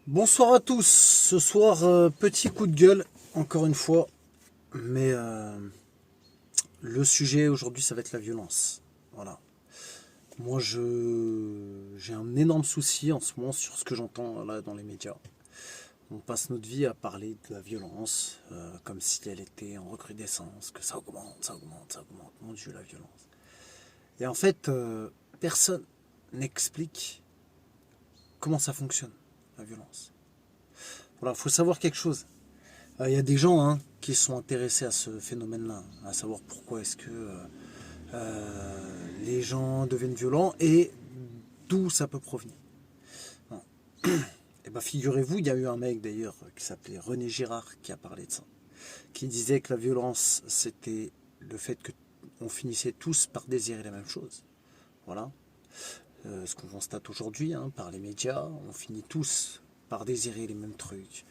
Bonsoir à tous. Ce soir, petit coup de gueule, encore une fois. Mais le sujet aujourd'hui, ça va être la violence. Voilà. Moi, j'ai un énorme souci en ce moment sur ce que j'entends là dans les médias. On passe notre vie à parler de la violence comme si elle était en recrudescence, que ça augmente, ça augmente, ça augmente. Mon Dieu, la violence. Et en fait, personne n'explique comment ça fonctionne, la violence. Voilà, il faut savoir quelque chose. Il y a des gens qui sont intéressés à ce phénomène-là, à savoir pourquoi est-ce que les gens deviennent violents et d'où ça peut provenir. Bon. Et ben figurez-vous, il y a eu un mec d'ailleurs qui s'appelait René Girard qui a parlé de ça, qui disait que la violence c'était le fait que on finissait tous par désirer la même chose. Voilà. Ce qu'on constate aujourd'hui par les médias, on finit tous par désirer les mêmes trucs,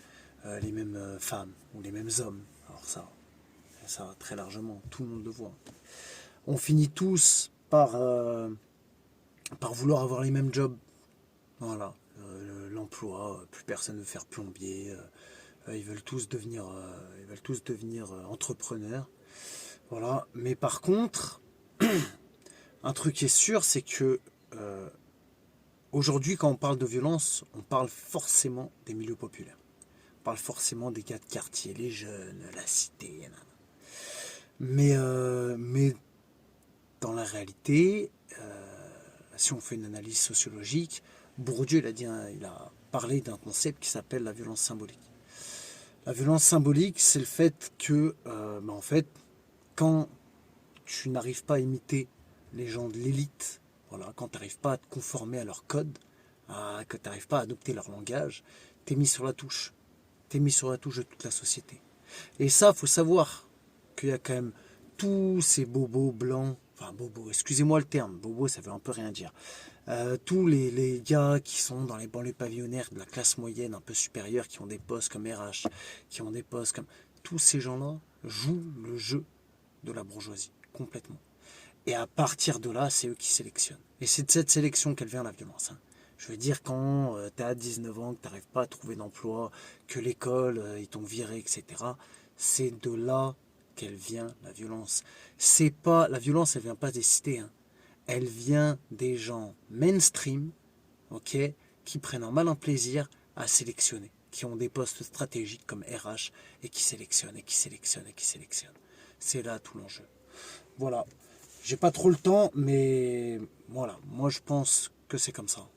les mêmes femmes ou les mêmes hommes. Alors ça très largement, tout le monde le voit. On finit tous par vouloir avoir les mêmes jobs. Voilà, l'emploi, plus personne ne veut faire plombier. Ils veulent tous devenir entrepreneurs. Voilà, mais par contre, un truc qui est sûr, c'est que aujourd'hui, quand on parle de violence, on parle forcément des milieux populaires. On parle forcément des gars de quartier, les jeunes, la cité. Mais dans la réalité, si on fait une analyse sociologique, Bourdieu il a parlé d'un concept qui s'appelle la violence symbolique. La violence symbolique, c'est le fait que, en fait, quand tu n'arrives pas à imiter les gens de l'élite, voilà, quand tu n'arrives pas à te conformer à leur code, que tu n'arrives pas à adopter leur langage, tu es mis sur la touche. Tu es mis sur la touche de toute la société. Et ça, il faut savoir qu'il y a quand même tous ces bobos blancs, enfin bobos, excusez-moi le terme, bobo ça veut un peu rien dire. Tous les gars qui sont dans les banlieues pavillonnaires de la classe moyenne un peu supérieure, qui ont des postes comme RH, qui ont des postes comme... Tous ces gens-là jouent le jeu de la bourgeoisie, complètement. Et à partir de là, c'est eux qui sélectionnent. Et c'est de cette sélection qu'elle vient la violence. Je veux dire, quand tu as 19 ans, que tu n'arrives pas à trouver d'emploi, que l'école, ils t'ont viré, etc., c'est de là qu'elle vient la violence. C'est pas La violence, elle vient pas des cités. Elle vient des gens mainstream, ok, qui prennent un malin plaisir à sélectionner, qui ont des postes stratégiques comme RH et qui sélectionnent et qui sélectionnent et qui sélectionnent. C'est là tout l'enjeu. Voilà. J'ai pas trop le temps, mais voilà, moi je pense que c'est comme ça.